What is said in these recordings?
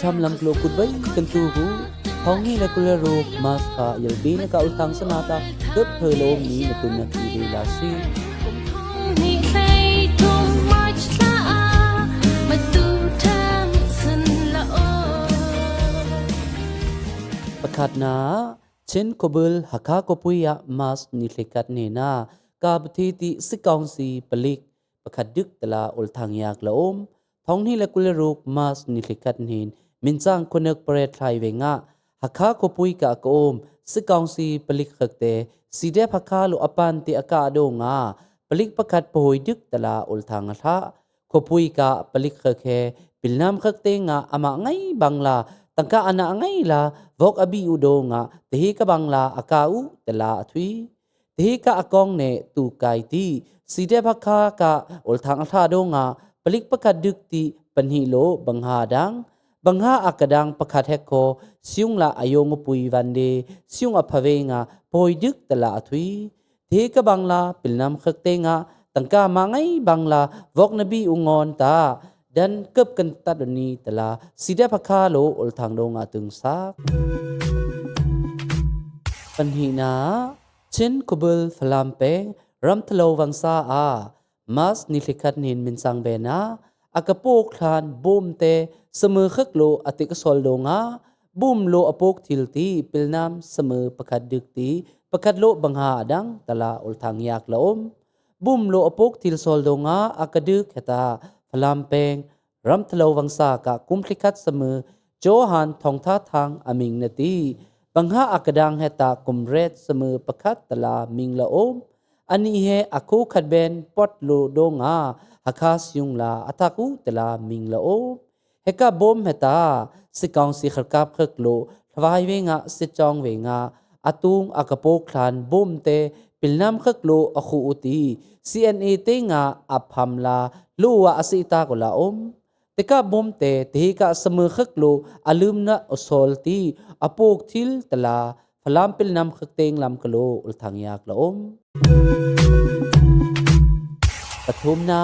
ทำลำกลัวกุดไว้กันตูหูท้องนี้และกุลโรคมาสค่ะยลบีนกาอุลทังสนาตาเกิดเพลโลมนี้นกุนนักกีฬาซีประคัดนาเช่นกบุลหักข้ากปุยยะมาสนิเลกัดเนนากาบทีติสิกองสีปลิกประคัดดึกตลาอุลทังยากละอมท้องนี้และกุลโรคมาสนิเลกัดเนนมินจังคนนึกเปรตไทยเวงะหักข้ากปุยกะกอมสิกองสีปลิกขกเตสีเดพักข้าลุอปันติอากาโดงาปลิกประคัดปอยดึกตลาอุลทังทะกปุยกะปลิกขกเฮปิลนามขกเตงะอามาไงบังลาตั้งกะอานาไงลาวอกอบิอุโดงะเตหิกะบังลาอากาอุตลาอทุยเตหิกะอากองเนตูไกตีสีเดพักข้ากะอุลทังทะโดงะปลิกประคัดดึกติปันหิโลบังหาดังบังหาอากดังประคัดเฮโคซิงลาอายงปุยวันเดซิงอภเวงะปอยดึกตลาอทุยเทกะบังลาปิลนามขกเตงะตั้งกะมาไงบังลาวอกนบีอุงอนตาดันเก็บกันตัดนี้ตลาสีเดพักข้าโลอุลทังโดงะตึงซักปัญหีนาเช่นกบุลฟลามเปงรัมทโลวังซาอามาสนิลิคัดนินมินสังเบนาอากะโปกทานบุมเตเสมอขกโลอติกสอลโดงาบุมโลอโปกทิลตีปิลนามเสมอประคัดดึกตีประคัดโลบังหาดังตลาอุลทังยากละอมบุมโลอโปกทิลสอลโดงาอากะดึกเฮตาฟลามเปงรัมทโลวังซากะกุมพลิคัดเสมอโจหันทองท่าทางอมิงนตีบังหาอากดังเฮตากุมเรศเสมอประคัดตลามิงละอมอันนี้เฮอคูขัดเบนปอดโลโดงาหักาสยุงลาอัตากูตลามิงละอมเฮกะบอมเฮตาสิกองสิขกับขกโลทวายเวงะสิจองเวงะอตุงอากะโปคลานบอมเตปิลนามขกโลอคูอุตี CNA เตงะอับฮัมลาลูวะอสิตากลาอมเตกะบอมเตเทกะเสมอขกโลอลืมนะอโซลตีอโปกทิลตลาฟลามปิลนามขกเตงลำกโลอุลทังยากละอมปฐุมนา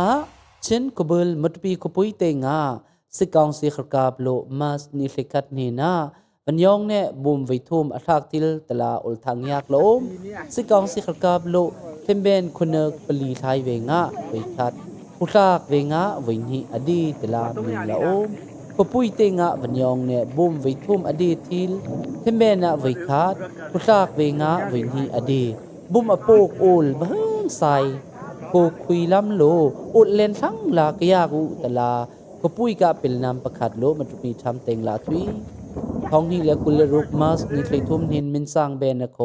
เช่นกบุลมุตปีกปุยเตงาสิกองสิขกาบโลมาสนิลิกัดเนนาบัญยองเนบุมไวทุมอัทักติลตลาอุลทังยากละอมสิกองสิขกาบโลเทมเบนคนเนกปลีไทยเวงะไวคัดอุทากเวงะไวนิอดีตลามิงละอมกปุยเตงะบัญยองเนบุมไวทุมอดีทิลเทมเบนะไวคัดอุทากเวงะไวนิอดีบุมอโปกโอลบังไซโคคุยลำโลอุดเลนทั้งลากยากุตลากปุยกะเป็นนามประคัดโลมันมีทำเต็งลาทวีท้องนี้และกุลรุกมาสนิเคยทุ่มหินมินสร้างเบนโค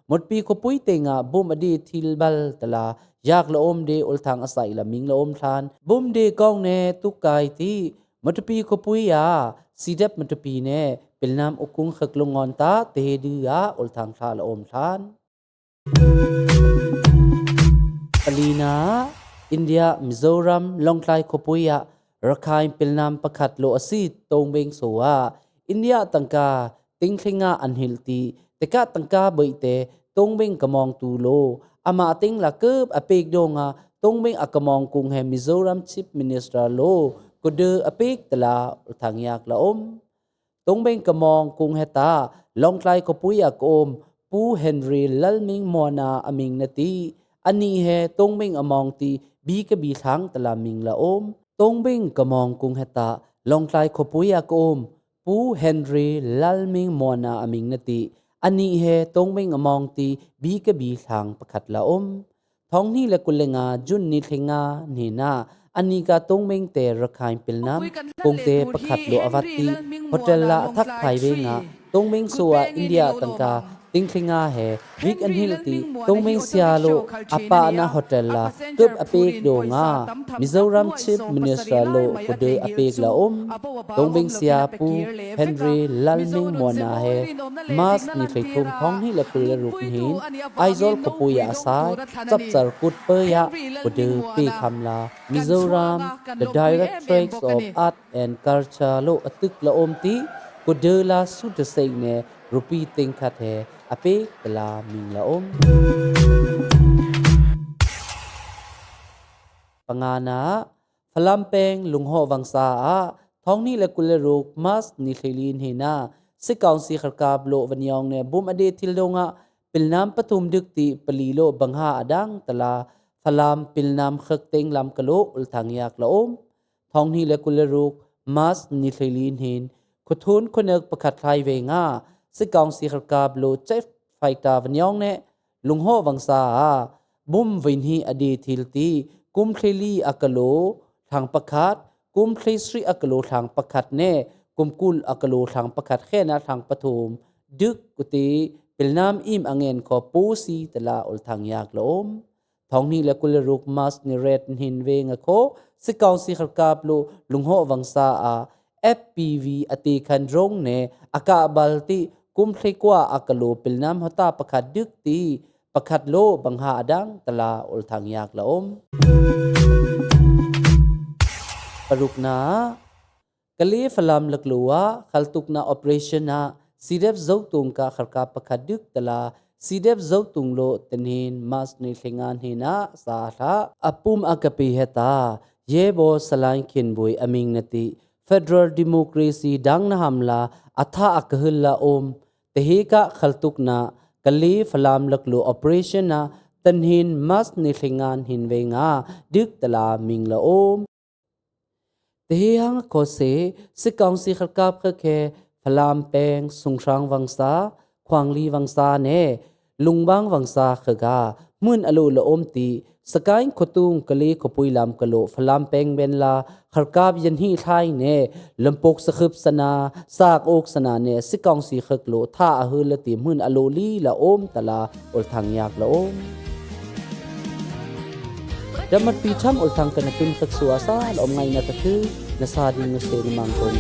หมดปีกปุยเตงะบุมอดีทิลบัลตลายากละอมเดอุลทางอาศัยละมิงละอมทานบุมเดกองเนตุกายตีหมดปีกปุยยาสีเดบหมดปีเนเป็นนามอุกุงขกลงงอนตาเตดือยาอุลทางทาละอมทานปลีนาอินเดียมิโซรัมลองไคลคปุยะรักายเป็นนามประคัดโลอซีตรงเบงโซวาอินเดียตังกาติงคลิงาอันฮิลตีแต่กะตังกาเบยเตตรงเบงกะมองตูโลอามาติงละเกิบอเปกโดงาตรงเบงอะกะมองกุงเฮมิโซรัมชิปมินิสตราโลกุเดอเปกตลาทางยากละอมตรงเบงกะมองกุงเฮตาลองไคลคปุยะกอมปูเฮนรีลัลมิงมอนาอมิงนตีอันนี้เฮตรงเบงอมองตีบีกะบีทางตลามิงละอมตรงเบงกะมองกุงเฮตาลองไคลคปุยะกอมปูเฮนรีลัลมิงมอนาอมิงนตีอันนี้เฮตรงเบงอมองตีบีกะบีทางประคัดละอมท้องนี้และกุลงาจุนนิเทงาเนนาอันนี้กะตรงเบงเตระคายปิลน้ำกงเตประคัดโลอวัตตีโฮเทลละทักไทยเวงาตรงเบงสัวอินเดียตังกาติงคลิงาเฮวิกอันฮิลตีตรงเมงเซียโลอปานาโฮเทลลาเกือบอเปกโดงามิโซรัมชิปมินิสตราโลกุเดอเปกละอมตรงเมงเซียปูเฮนรีลัลมิงมอนาเฮมาสนิเฟคุมท้องฮิลกุลรุกหินไอซอลกปุยอาซายจับจารกุดเปยะกุเดเปคำลามิโซรัม The Directorate of Art and Culture โลอตึกละอมตีกุเดลาสุดเซงเนรูปีติงคัดเฮอเปกตลามิงละอมปังานาฟลัมเปงลุงโฮวังซาท ท้องนี้และกุลรูกมัสนิเคลีนเฮนาสิกองสีขกาบโลวันยองเนบุมอเดทิลดงะปิลนามปทุมดึกติปลีโลบังหาอดังตลาฟลามปิลนามขกเต็งลำกะโลอุลทางยากละอมท้องนี้และกุลรูกมัสนิเคลีนเฮนคุทุนคนเอกประคัดไทยเวงาสิกองสีขกาบโลเจฟไฟตาวันยองเนลุงโฮวังซาบุมวินฮีอเดทิลตีกุมเคลีอากะโลทางประคัดกุมเคลีสรีอากะโลทางประคัดเนกุมกุลอากะโลทางประคัดแค่นาทางปฐุมดึกกุติเปิลนามอิมอังเงินขอปูซีตลาอุลทางยากละอมท้องนี้และกุลรุกมัสนิเรตหินเวงะโคสิกองสิขกาบโลลุงโฮวังซาอา FPV อติคันรงเนอากาบัลติกุมเคลกว่าอากะโลเปิลนามหตาประคัดดึกตีประคัดโลบังหาดังตลาอุลทางยากละอมปรุกนากะลีฟลามลักลัวขัลตุกนาออเปเรชั่นนาซีเดฟเจ้าตุงกาขรกาประคัดดึกตลาซีเดฟเจ้าตุงโลเตนหินมาสนิเทงานหินาสาธาอปุมอากะปีเฮตาเยโบสลายขินบุยอมิงนติเฟเดรัลดิโมคราซีดังนะฮัมลาอัฐาอักหิลลาอมเตฮิกะขัลตุกนากะลีฟลามลักลัวออเปเรชั่นนาเตนหินมาสนิเทงานหินเวงาดึกตลามิงละอมเตียงโคเซสิกองสิขกาบเคฟลามแปงสุงชางวังซาควางลีวังซาเนลุงบางวังซาขกามุนอโลละอมตีสกายขตุงกะลีขปุยลามกะโลฟลามแปงเบนลาขกาบยันฮีไทยเนลำปกสคึบสนาซากอกสนาเนสิกองสิขกโลท่าอหือละติมุนอโลลีละอมตลาอุลทางยากละอมdamat picham ultang kanatun kaksuasa laom ngay na tatu nasading na sa limang kong